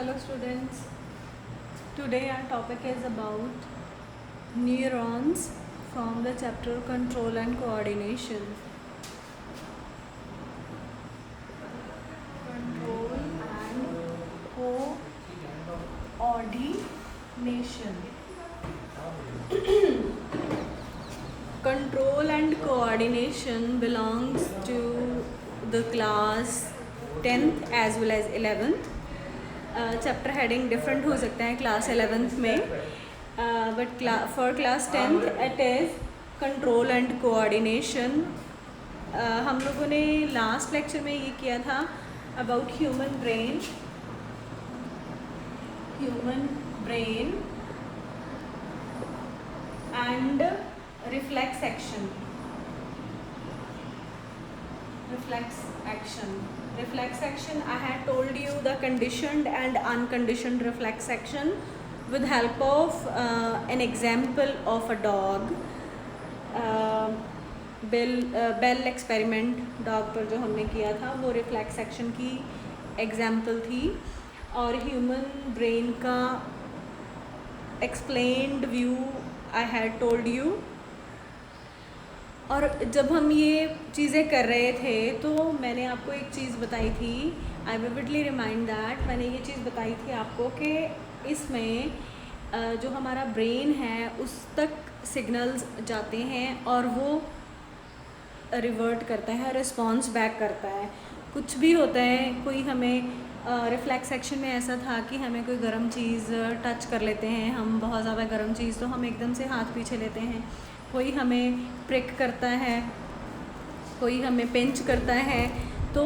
Hello students, today our topic is about neurons from the chapter Control and Coordination. Control and Coordination. Control and Coordination belongs to the class 10th as well as 11th. Chapter heading different हो सकता है class 11th में, but for class 10th it is control and coordination. हम लोगों ने last lecture में ये किया था about human brain and reflex action. Reflex action, I had told you the conditioned and unconditioned reflex action with help of an example of a dog. Bell experiment dog पर जो हमने किया था वो रिफ्लेक्स एक्शन की example थी, और human brain का explained view I had told you. और जब हम ये चीज़ें कर रहे थे तो मैंने आपको एक चीज़ बताई थी, आई विविडली रिमाइंड दैट, मैंने ये चीज़ बताई थी आपको कि इसमें जो हमारा ब्रेन है उस तक सिग्नल्स जाते हैं और वो रिवर्ट करता है, रिस्पॉन्स बैक करता है. कुछ भी होता है, कोई हमें रिफ्लेक्स एक्शन में ऐसा था कि हमें कोई गर्म चीज़ टच कर लेते हैं, हम बहुत ज़्यादा गर्म चीज़, तो हम एकदम से हाथ पीछे लेते हैं. कोई हमें प्रिक करता है, कोई हमें पिंच करता है, तो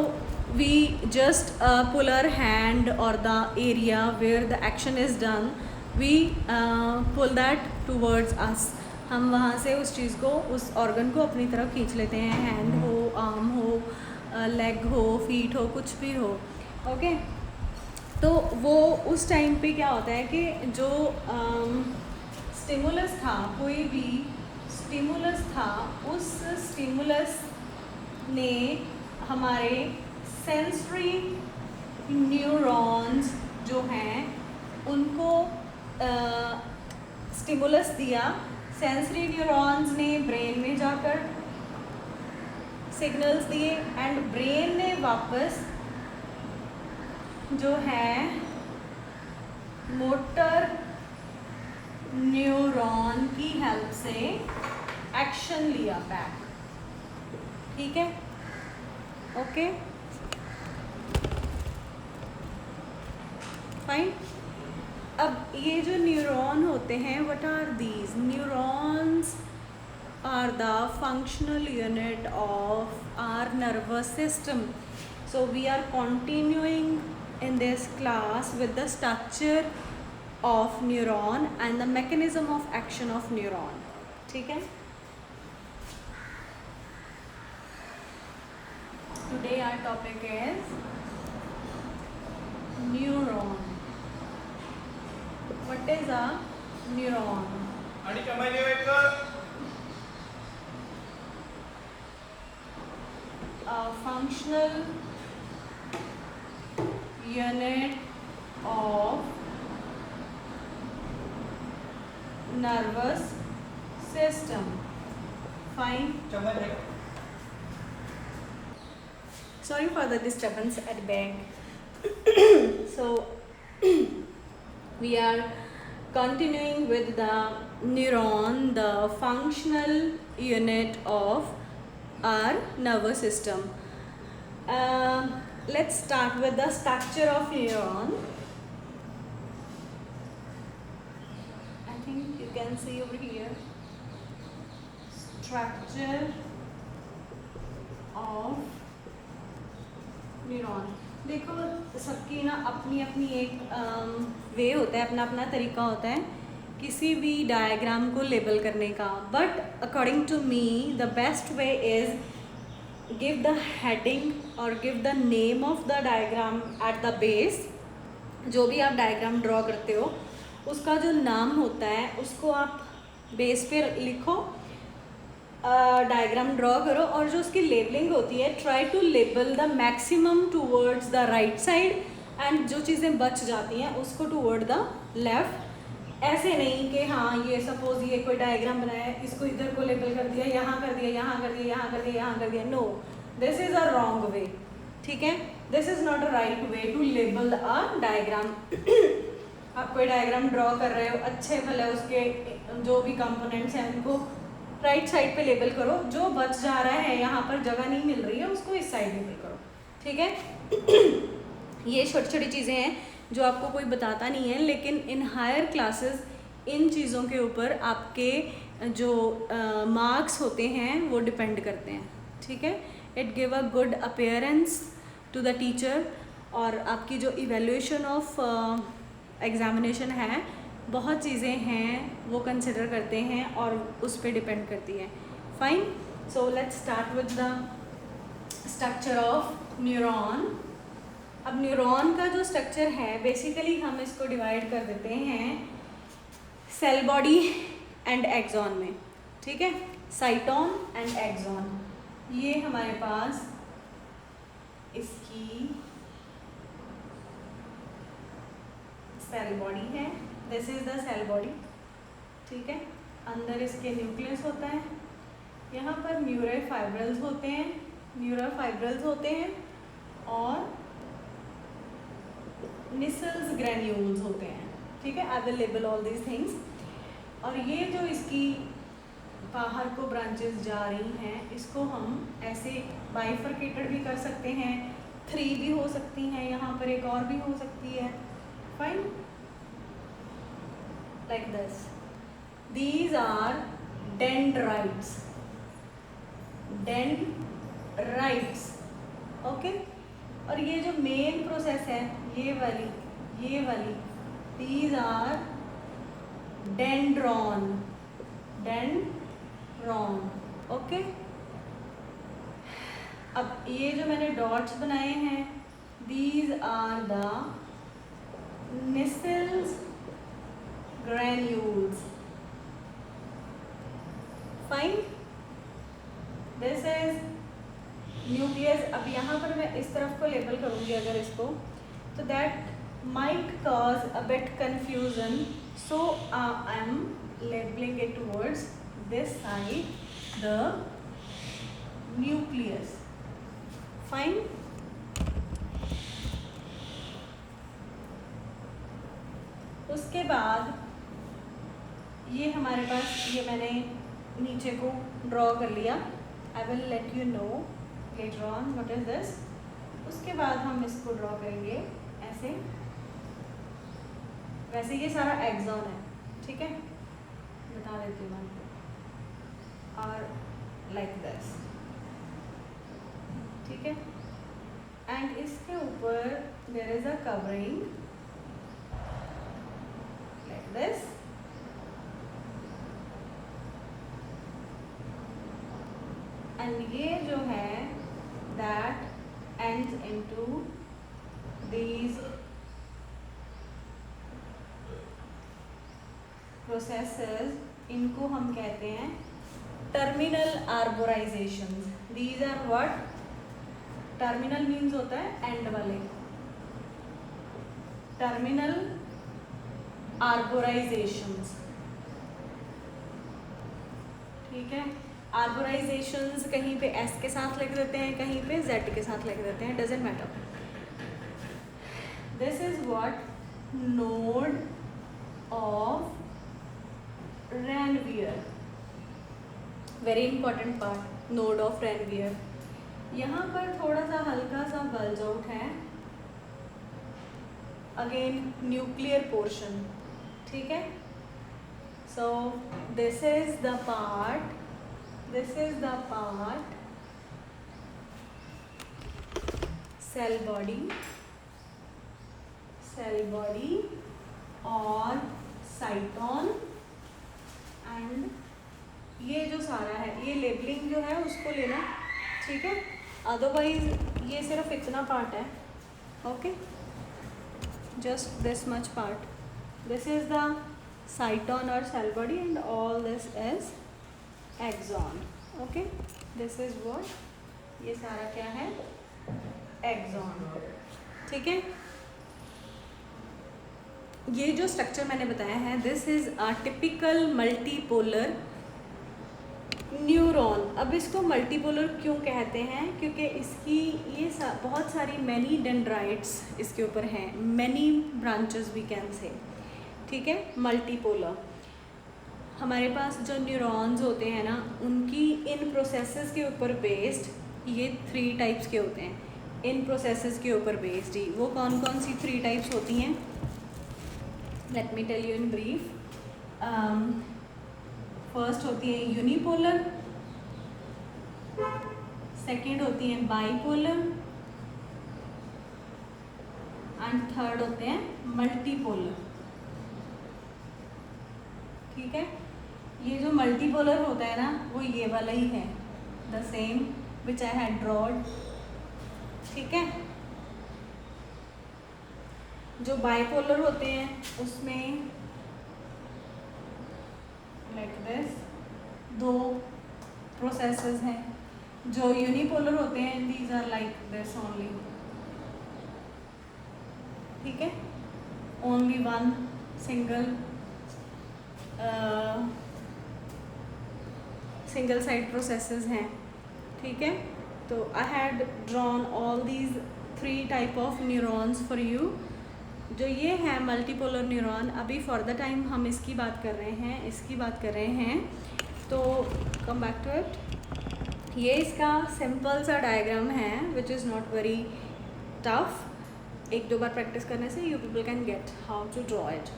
we just pull our hand और the area where the action is done, we pull that towards us. हम वहाँ से उस चीज़ को, उस ऑर्गन को अपनी तरफ खींच लेते हैं. हैंड हो, आर्म हो, लेग हो, फीट हो, कुछ भी हो. ओके, तो वो उस टाइम पे क्या होता है कि जो स्टिमुलस था, कोई भी स्टिमुलस था, उस स्टिमुलस ने हमारे सेंसरी न्यूरॉन्स जो हैं उनको स्टिमुलस दिया. सेंसरी न्यूरॉन्स ने ब्रेन में जाकर सिग्नल्स दिए एंड ब्रेन ने वापस जो है मोटर न्यूरॉन की हेल्प से एक्शन लिया बैक. ठीक है, ओके, फाइन. अब ये जो न्यूरॉन होते हैं, what are these neurons? Are the functional unit of our nervous system. So we are continuing in this class with the structure of neuron and the mechanism of action of neuron. ठीक है, today our topic is neuron. What is a neuron? A functional unit of nervous system. Fine. Sorry for the disturbance at back. So we are continuing with the neuron, the functional unit of our nervous system. Let's start with the structure of neuron. I think you can see over here. Structure of neuron. देखो, सबकी ना अपनी अपनी एक वे होता है, अपना अपना तरीका होता है किसी भी डायग्राम को लेबल करने का. But according to me the best way is give the heading or give the name of the diagram at the base. जो भी आप डायग्राम ड्रॉ करते हो उसका जो नाम होता है उसको आप बेस पे लिखो, डायग्राम ड्रॉ करो, और जो उसकी लेबलिंग होती है, try to label the maximum towards the right side and जो चीज़ें बच जाती हैं उसको टूवर्ड द लेफ्ट। ऐसे नहीं कि हाँ ये सपोज ये कोई डायग्राम बनाया है, इसको इधर को लेबल कर दिया, यहाँ कर दिया, यहाँ कर दिया, यहाँ कर दिया, यहाँ कर दिया। No, this is a wrong way, ठीक है। This is not a right way to label a diagram. आप कोई डायग्राम ड्रॉ कर रहे हो, अच्छे भले उसके जो भी कंपोनेंट्स हैं उनको राइट साइड पे लेबल करो, जो बच जा रहा है यहाँ पर जगह नहीं मिल रही है उसको इस साइड लेबल करो, ठीक है। ये छोटी छोटी चीज़ें हैं जो आपको कोई बताता नहीं है, लेकिन इन हायर क्लासेस इन चीज़ों के ऊपर आपके जो मार्क्स होते हैं वो डिपेंड करते हैं, ठीक है। It give a good appearance to the teacher, और आपकी जो इवेल्यूएशन ऑफ एग्ज़ामिनेशन है, बहुत चीज़ें हैं वो कंसिडर करते हैं और उस पर डिपेंड करती है। Fine, so let's start with the structure of neuron. अब न्यूरॉन का जो स्ट्रक्चर है बेसिकली हम इसको डिवाइड कर देते हैं सेल बॉडी एंड एक्सॉन में, ठीक है। साइटोन एंड एक्सॉन, ये हमारे पास इसकी सेल बॉडी है। This is the cell body, ठीक है। अंदर इसके न्यूक्लियस होता है, यहाँ पर न्यूरोफाइब्रल्स होते हैं और निसल्स ग्रेन्यूल्स होते हैं, ठीक है। I will label all these things. और ये जो इसकी बाहर को ब्रांचेस जा रही हैं, इसको हम ऐसे बाइफरकेटेड भी कर सकते हैं, 3 भी हो सकती हैं, यहाँ पर एक और भी हो सकती है। Fine, like this. These are dendrites, okay. और ये जो मेन प्रोसेस है, ये वाली, दीज आर डेंड्रॉन, ओके। अब ये जो मैंने डॉट्स बनाए हैं, these are the Nissl's granules. Fine, this is nucleus. अब यहाँ पर मैं इस तरफ को लेबल करूँगी अगर इसको, तो that might cause a bit confusion, so I am labeling it towards this side, the nucleus. Fine. उसके बाद ये हमारे पास, ये मैंने नीचे को ड्रॉ कर लिया। I will let you know later on what is this. उसके बाद हम इसको ड्रॉ करेंगे ऐसे, वैसे ये सारा एक्सॉन है, ठीक है, बता देती हूँ मैं। और लाइक दिस, ठीक है। एंड इसके ऊपर there is a covering like this. And ये जो है that ends into these processes, इनको हम कहते हैं terminal arborisations. These are what? Terminal means होता है एंड वाले, टर्मिनल आर्बोराइजेशंस, ठीक है। आर्बोराइजेशंस कहीं पे एस के साथ लिख देते हैं, कहीं पे जेड के साथ लिख देते हैं, doesn't matter. This is what node of Ranvier, very important part, node of Ranvier। यहाँ पर थोड़ा सा हल्का सा बल्ज आउट है, अगेन न्यूक्लियर पोर्शन, ठीक है। So this is the part cell body और साइटोन। एंड ये जो सारा है, ये लेबलिंग जो है उसको लेना, ठीक है। अदरवाइज ये सिर्फ इतना पार्ट है, okay, just this much part. This is the cyton और cell body and all this is axon, okay. This is what, ये सारा क्या है, एक्सॉन, ठीक है। ये जो स्ट्रक्चर मैंने बताया है, this is a typical multipolar neuron. अब इसको मल्टीपोलर क्यों कहते हैं? क्योंकि इसकी ये बहुत सारी मैनी डेंड्राइट्स इसके ऊपर हैं, many branches we can say, ठीक है। मल्टीपोलर, हमारे पास जो न्यूरॉन्स होते हैं ना, उनकी इन प्रोसेसेस के ऊपर बेस्ड ये 3 टाइप्स के होते हैं, इन प्रोसेसेस के ऊपर बेस्ड ही। वो कौन कौन सी 3 टाइप्स होती हैं? Let me tell you in brief. First होती है यूनिपोलर, सेकंड होती है बाइपोलर एंड थर्ड होते हैं मल्टीपोलर, ठीक है। ये जो मल्टीपोलर होता है ना, वो ये वाला ही है, the same which I had drawed, ठीक है। जो बाइपोलर होते हैं उसमें लाइक दिस 2 प्रोसेसेस हैं। जो यूनिपोलर होते हैं, these are like this only, ठीक है। ओनली 1 सिंगल साइड प्रोसेसेस हैं, ठीक है। तो I had drawn all these 3 type of neurons for you. जो ये है मल्टीपोलर न्यूरॉन, अभी फॉर द टाइम हम इसकी बात कर रहे हैं, तो कम बैक टू इट। ये इसका सिंपल सा डायग्राम है which is not very tough. 1-2 बार प्रैक्टिस करने से you people can get how to draw it.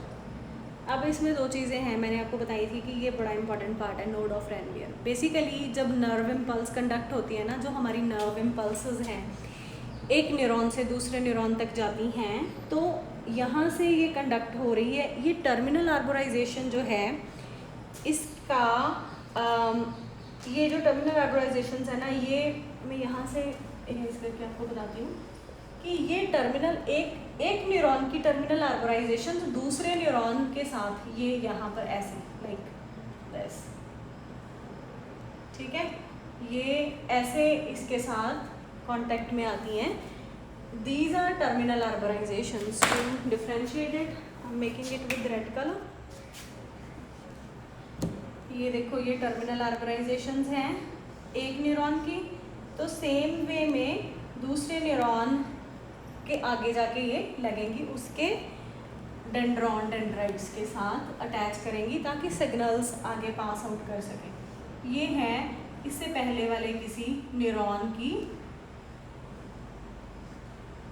अब इसमें 2 चीज़ें हैं, मैंने आपको बताई थी कि ये बड़ा इंपॉर्टेंट पार्ट है, नोड ऑफ रैनवियर। बेसिकली जब नर्व इम्पल्स कंडक्ट होती है ना, जो हमारी नर्व इम्पल्सेस हैं एक न्यूरॉन से दूसरे न्यूरॉन तक जाती हैं, तो यहाँ से ये कंडक्ट हो रही है। ये टर्मिनल आर्बोराइजेशन जो है इसका ये जो टर्मिनल आर्बोराइजेशन है ना, ये मैं यहाँ से इरेज करके आपको बताती हूँ कि ये टर्मिनल एक न्यूरॉन की टर्मिनल आर्बोराइजेशन दूसरे न्यूरॉन के साथ ये यहाँ पर ऐसे लाइक दिस, ठीक है। ये ऐसे इसके साथ कांटेक्ट में आती हैं। These are terminal arborizations. To differentiate it, I'm making it with red color. ये देखो, ये टर्मिनल आर्बोराइजेशंस हैं एक न्यूरॉन की, तो सेम वे में दूसरे न्यूरॉन के आगे जाके ये लगेंगी, उसके डेंड्राइट्स के साथ अटैच करेंगी ताकि सिग्नल्स आगे पास आउट कर सकें। ये है इससे पहले वाले किसी न्यूरॉन की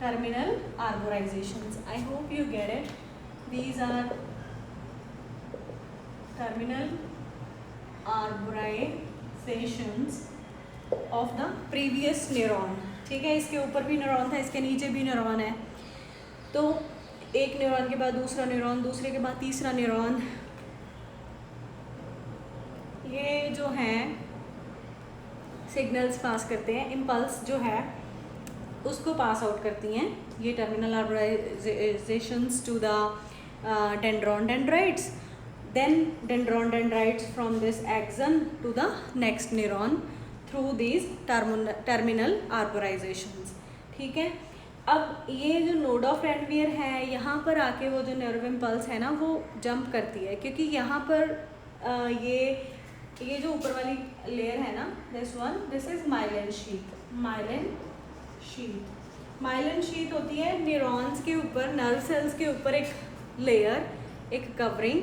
terminal arborizations. I hope you get it. These are terminal arborizations of the previous neuron, ठीक है। इसके ऊपर भी न्यूरॉन था, इसके नीचे भी न्यूरॉन है, तो एक न्यूरॉन के बाद दूसरा न्यूरॉन, दूसरे के बाद तीसरा न्यूरॉन, ये जो हैं सिग्नल्स पास करते हैं, इम्पल्स जो है उसको पास आउट करती हैं ये terminal arborisations to the dendrites, then dendrites from this axon to the next neuron through these terminal arborisations, ठीक है। अब ये जो नोड ऑफ रैनवियर है, यहाँ पर आके वो जो नर्व इम्पल्स है ना, वो जंप करती है, क्योंकि यहाँ पर ये जो ऊपर वाली लेयर है ना, दिस इज माइलिन शीथ होती है न्यूरॉन्स के ऊपर, नर्व सेल्स के ऊपर एक लेयर, एक कवरिंग,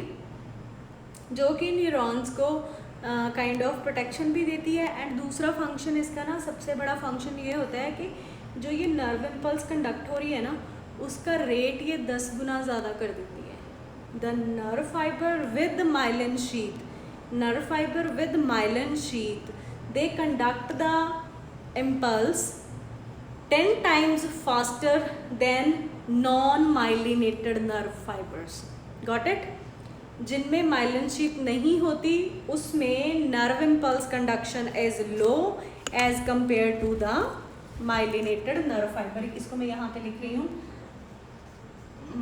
जो कि न्यूरॉन्स को काइंड ऑफ प्रोटेक्शन भी देती है। एंड दूसरा फंक्शन इसका ना, सबसे बड़ा फंक्शन ये होता है कि जो ये नर्व इम्पल्स कंडक्ट हो रही है ना, उसका रेट ये 10 गुना ज़्यादा कर देती है। The nerve fibre with myelin sheath they conduct the impulse 10 times faster than non-myelinated nerve fibers. Got it? जिनमें माइलिन शीथ नहीं होती उसमें nerve impulse conduction is low as compare to the myelinated nerve fibre. इसको मैं यहाँ पे लिख रही हूँ,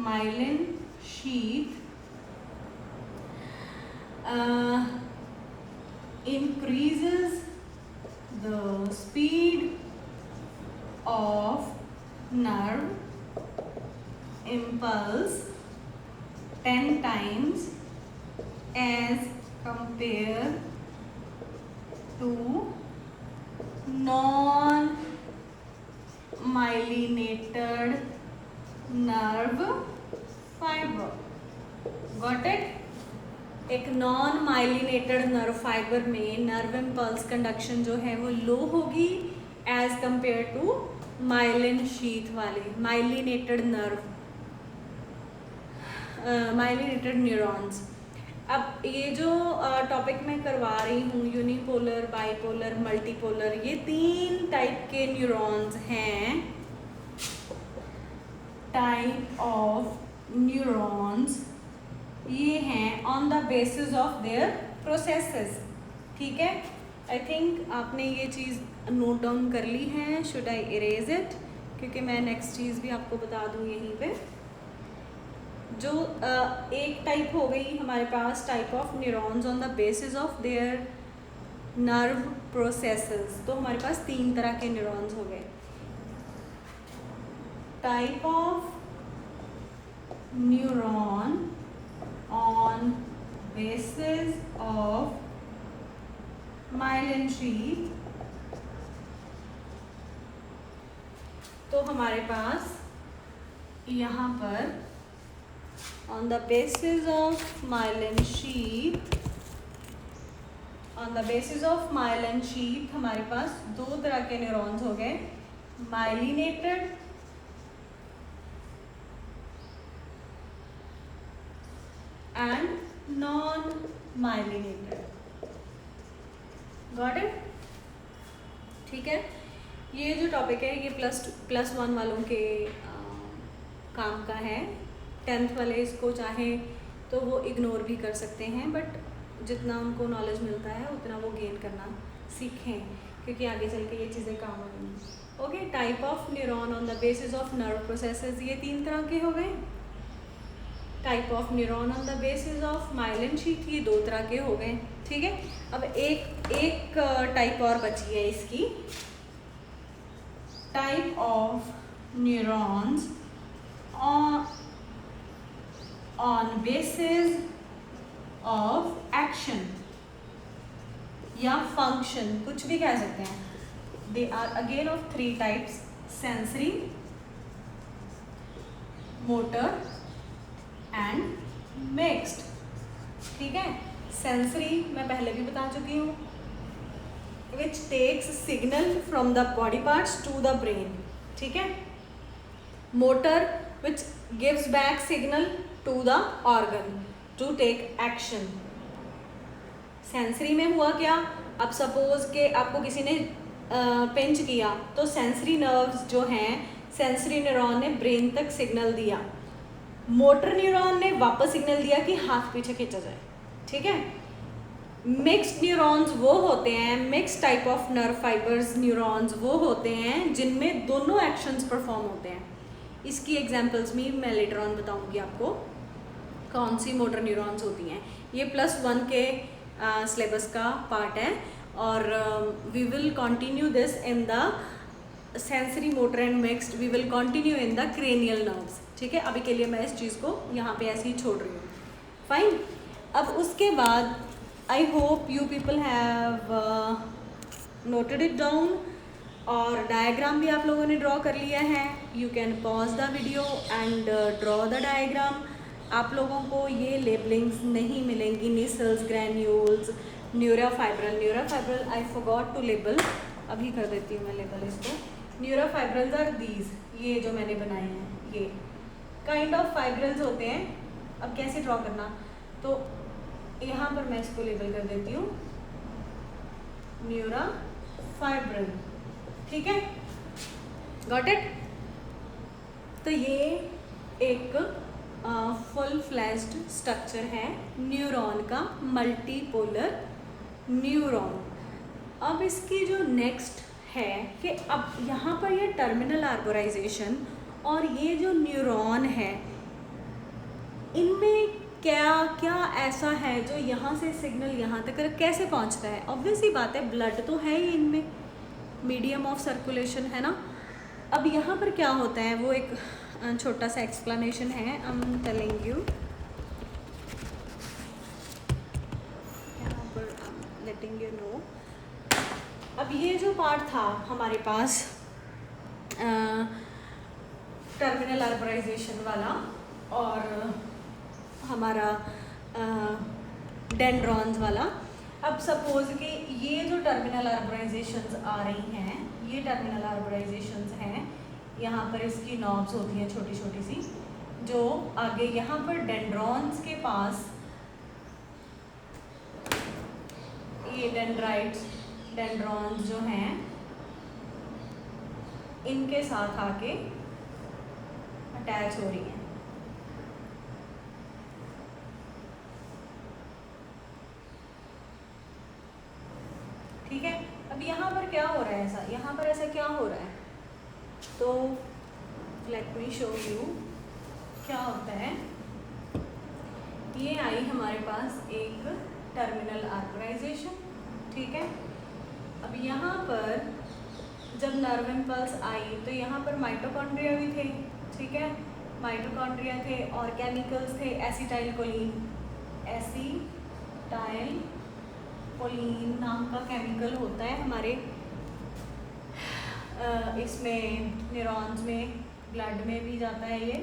myelin sheath increases the speed of nerve impulse 10 times as compared to non-myelinated nerve fiber. Got it? एक नॉन माइलिनेटेड नर्व फाइबर में nerve impulse conduction जो है वो लो होगी as compare to myelin sheath वाले माइलिनेटेड नर्व माइलिनेटेड न्यूरॉन्स। अब ये जो टॉपिक मैं करवा रही हूँ यूनिपोलर, बाइपोलर, मल्टीपोलर, ये 3 टाइप के न्यूरॉन्स हैं। टाइप ऑफ न्यूरॉन्स ये हैं on the basis of there processes. ठीक है, आई थिंक आपने ये चीज़ नोट डाउन कर ली है। शुड आई इरेज इट, क्योंकि मैं नेक्स्ट चीज़ भी आपको बता दूँ यहीं पे। जो एक टाइप हो गई हमारे पास type of neurons on the basis of their nerve processes. तो हमारे पास 3 तरह के न्यूरॉन्स हो गए। Type of neuron on basis of myelin sheath, तो हमारे पास यहाँ पर on the basis of myelin sheath, on the basis of myelin sheath हमारे पास 2 तरह के न्यूरॉन्स हो गए, myelinated and non-myelinated. Got it? ठीक है, ये जो टॉपिक है ये +1 वालों के काम का है। 10th वाले इसको चाहे तो वो इग्नोर भी कर सकते हैं, बट जितना उनको नॉलेज मिलता है उतना वो गेन करना सीखें, क्योंकि आगे चल के ये चीज़ें काम आएंगी। Okay, type of neuron on the basis of nerve processes ये 3 तरह के हो गए। Type of neuron on the basis of myelin sheath ये 2 तरह के हो गए। ठीक है, अब एक टाइप और बची है इसकी। Type of neurons on basis of action या फंक्शन, कुछ भी कह सकते हैं। They are again of 3 types, sensory, motor and mixed. ठीक है, सेंसरी मैं पहले भी बता चुकी हूँ, which takes signal from the body parts to the brain. ठीक है, motor which gives back signal to the organ to take action. Sensory में हुआ क्या, अब सपोज के आपको किसी ने पिंच किया तो सेंसरी नर्व्स जो हैं, सेंसरी न्यूरॉन ने ब्रेन तक सिग्नल दिया, मोटर न्यूरॉन ने वापस सिग्नल दिया कि हाथ पीछे खींचा जाए। ठीक है, मिक्स्ड न्यूरॉन्स वो होते हैं, mix type of nerve fibres neurons वो होते हैं जिनमें दोनों एक्शंस परफॉर्म होते हैं। इसकी एग्जांपल्स में मैं लेटर ऑन बताऊंगी आपको कौन सी मोटर न्यूरॉन्स होती हैं। ये +1 के सिलेबस का पार्ट है, और we will continue this in the sensory, motor and mixed, we will continue in the cranial nerves. ठीक है, अभी के लिए मैं इस चीज़ को यहाँ पे ऐसे ही छोड़ रही हूँ। फाइन, अब उसके बाद I hope you people have noted it down, और डायग्राम भी आप लोगों ने ड्रॉ कर लिया है। You can pause the video and draw the diagram. आप लोगों को ये लेबलिंग्स नहीं मिलेंगी, Nissl's, granules, neurofibril I forgot to label, अभी कर देती हूँ मैं लेबल इसको। न्यूरोफाइब्रल्स आर दीज, ये जो मैंने बनाए हैं ये काइंड ऑफ फाइब्रल्स होते हैं। अब कैसे ड्रॉ करना, तो यहाँ पर मैं इसको लेबल कर देती हूँ न्यूरोफाइब्रल। ठीक है, गॉट इट। तो ये एक फुल फ्लैश्ड स्ट्रक्चर है न्यूरॉन का, मल्टीपोलर न्यूरॉन। अब इसकी जो नेक्स्ट है कि अब यहाँ पर ये टर्मिनल आर्बोराइजेशन और ये जो न्यूरॉन है, इनमें क्या क्या ऐसा है जो यहाँ से सिग्नल यहाँ तक कैसे पहुँचता है। ऑब्वियस ही बात है, ब्लड तो है ही इनमें, मीडियम ऑफ सर्कुलेशन है ना। अब यहाँ पर क्या होता है वो एक छोटा सा एक्सप्लेनेशन है, I am telling you. Letting you know. अब ये जो पार्ट था हमारे पास टर्मिनल आर्बोराइजेशन वाला और हमारा डेंड्रॉन्स वाला। अब सपोज कि ये जो टर्मिनल आर्बोराइजेशंस आ रही हैं, ये टर्मिनल आर्बोराइजेशंस हैं, यहाँ पर इसकी नॉब्स होती हैं छोटी छोटी सी, जो आगे यहाँ पर डेंड्रॉन्स के पास ये डेंड्रॉन्स जो हैं इनके साथ आके अटैच हो रही हैं। ठीक है, अब यहाँ पर क्या हो रहा है, ऐसा यहाँ पर ऐसा क्या हो रहा है, तो लेट मी शो यू क्या होता है। ये आई हमारे पास एक टर्मिनल आर्बोराइजेशन, ठीक है। अब यहाँ पर जब नर्व इम्पल्स आई तो यहाँ पर माइटोकॉन्ड्रिया भी थे, ठीक है, माइटोकॉन्ड्रिया थे और केमिकल्स थे एसिटाइलकोलिन नाम का केमिकल होता है हमारे इसमें न्यूरॉन्स में, ब्लड में भी जाता है ये।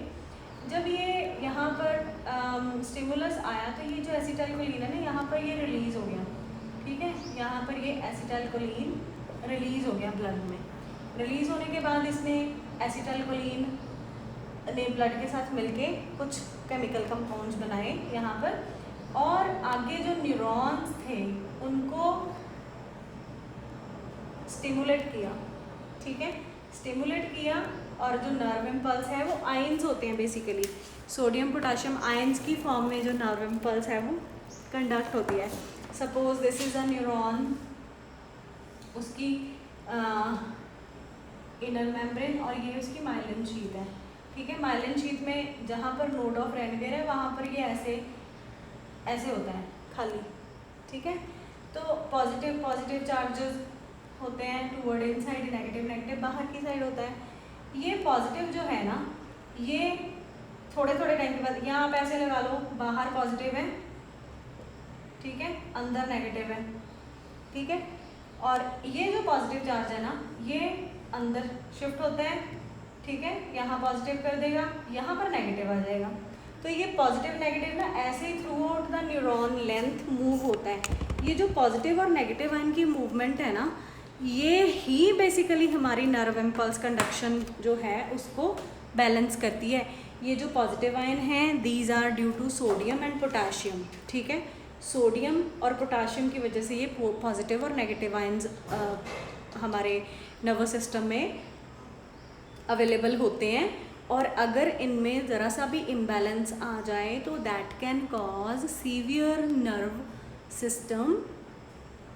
जब ये यहाँ पर स्टिमुलस आया तो ये जो एसिटाइलकोलिन है ना, यहाँ पर ये रिलीज़ हो गया, ठीक है, यहाँ पर ये एसिटाइलकोलिन रिलीज़ हो गया ब्लड में। रिलीज़ होने के बाद इसने एसिटाइलकोलिन ने ब्लड के साथ मिलके कुछ केमिकल कंपाउंड्स बनाए यहाँ पर, और आगे जो न्यूरॉन्स थे उनको स्टिमुलेट किया, ठीक है, स्टिमुलेट किया। और जो नर्व इम्पल्स है वो आयंस होते हैं बेसिकली, सोडियम पोटाशियम आयंस की फॉर्म में जो नर्व इम्पल्स है वो कंडक्ट होती है। Suppose this is a neuron, उसकी इनर मेम्ब्रेन और ये उसकी माइलिन शीथ है, ठीक है। माइलिन शीथ में जहाँ पर नोड ऑफ रेनवियर है वहाँ पर ये ऐसे होता है खाली, ठीक है। तो पॉजिटिव चार्जेस होते हैं टूवर्ड इनसाइड, नेगेटिव बाहर की साइड होता है। ये पॉजिटिव जो है ना, ये थोड़े टाइम के बाद यहाँ आप ऐसे लगा लो, बाहर पॉजिटिव है, ठीक है, अंदर नेगेटिव है, ठीक है। और ये जो पॉजिटिव चार्ज है ना, ये अंदर शिफ्ट होता है, ठीक है, यहाँ पॉजिटिव कर देगा, यहाँ पर नेगेटिव आ जाएगा। तो ये पॉजिटिव नेगेटिव ना ऐसे ही throughout the neuron length move होता है। ये जो पॉजिटिव और नेगेटिव आयन की मूवमेंट है ना, ये ही बेसिकली हमारी नर्व इम्पल्स कंडक्शन जो है उसको बैलेंस करती है। ये जो पॉजिटिव आयन हैं these are due to sodium and potassium, ठीक है। सोडियम और पोटाशियम की वजह से ये पॉजिटिव और नेगेटिव आयन्स हमारे नर्वस सिस्टम में अवेलेबल होते हैं। और अगर इनमें ज़रा सा भी इम्बैलेंस आ जाए तो that can cause severe nerve system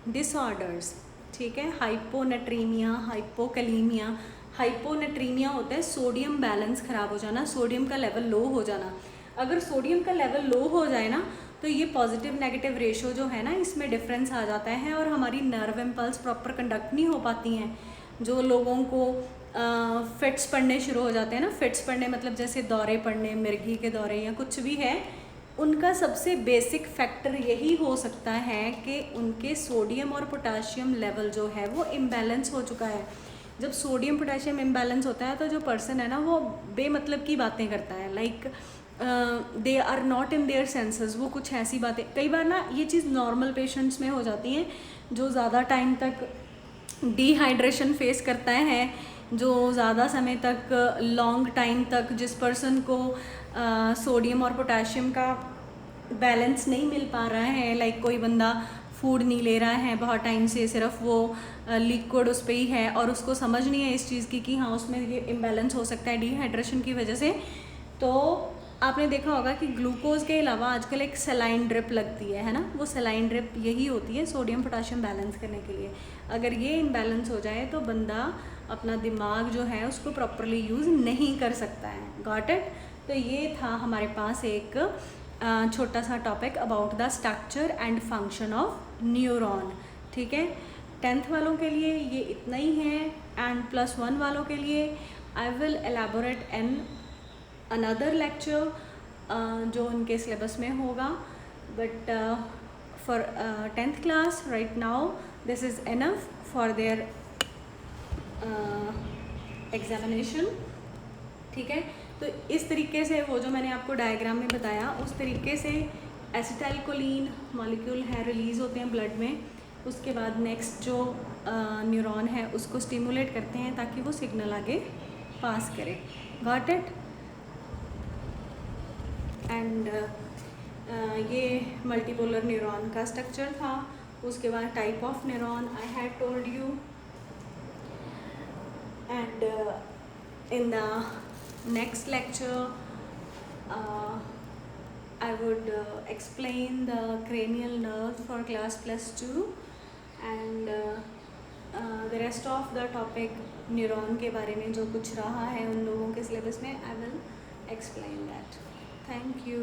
disorders, ठीक है। Hyponatraemia, hypokalaemia. हाइपोनेट्रीमिया होता है सोडियम बैलेंस ख़राब हो जाना, सोडियम का लेवल लो हो जाना। अगर सोडियम का लेवल लो हो जाए ना तो ये पॉजिटिव नेगेटिव रेशो जो है ना इसमें डिफरेंस आ जाता है और हमारी नर्व इम्पल्स प्रॉपर कंडक्ट नहीं हो पाती हैं। जो लोगों को फिट्स पड़ने शुरू हो जाते हैं ना, फिट्स पड़ने मतलब जैसे दौरे पड़ने, मिर्गी के दौरे या कुछ भी है, उनका सबसे बेसिक फैक्टर यही हो सकता है कि उनके सोडियम और पोटाशियम लेवल जो है वो इम्बैलेंस हो चुका है। जब सोडियम पोटाशियम इम्बैलेंस होता है तो जो पर्सन है ना वो बेमतलब की बातें करता है, like they are not in their senses. वो कुछ ऐसी बातें, कई बार ना ये चीज़ नॉर्मल पेशेंट्स में हो जाती हैं जो ज़्यादा टाइम तक डिहाइड्रेशन फेस करता है, जो ज़्यादा समय तक लॉन्ग टाइम तक जिस पर्सन को सोडियम और पोटाशियम का बैलेंस नहीं मिल पा रहा है, लाइक कोई बंदा फूड नहीं ले रहा है बहुत टाइम से, सिर्फ वो लिक्विड उस पर ही है और उसको समझ नहीं है इस चीज़ की कि हाँ उसमें ये इम्बैलेंस हो सकता है डिहाइड्रेशन की वजह से। तो आपने देखा होगा कि ग्लूकोज के अलावा आजकल एक सलाइन ड्रिप लगती है ना, वो सलाइन ड्रिप यही होती है सोडियम पोटाशियम बैलेंस करने के लिए। अगर ये इम्बैलेंस हो जाए तो बंदा अपना दिमाग जो है उसको प्रॉपरली यूज़ नहीं कर सकता है। Got it? तो ये था हमारे पास एक छोटा सा topic about the structure and function of neuron, ठीक है। 10th वालों के लिए ये इतना ही है एंड +1 वालों के लिए I will elaborate in another lecture जो उनके सिलेबस में होगा। But for 10th class right now. This is enough for their examination, ठीक है। तो इस तरीके से वो जो मैंने आपको डायग्राम में बताया उस तरीके से एसिटाइलकोलिन मॉलिक्यूल है रिलीज़ होते हैं ब्लड में। उसके बाद नेक्स्ट जो न्यूरॉन है उसको स्टिमुलेट करते हैं ताकि वो सिग्नल आगे पास करे। Got it? एंड ये मल्टीपोलर न्यूरॉन का स्ट्रक्चर था। उसके बाद type of neuron I had told you, and in the next lecture I would explain the cranial nerve for class +2 and the rest of the topic neuron के बारे में जो कुछ रहा है उन लोगों के सिलेबस में I will explain that. Thank you.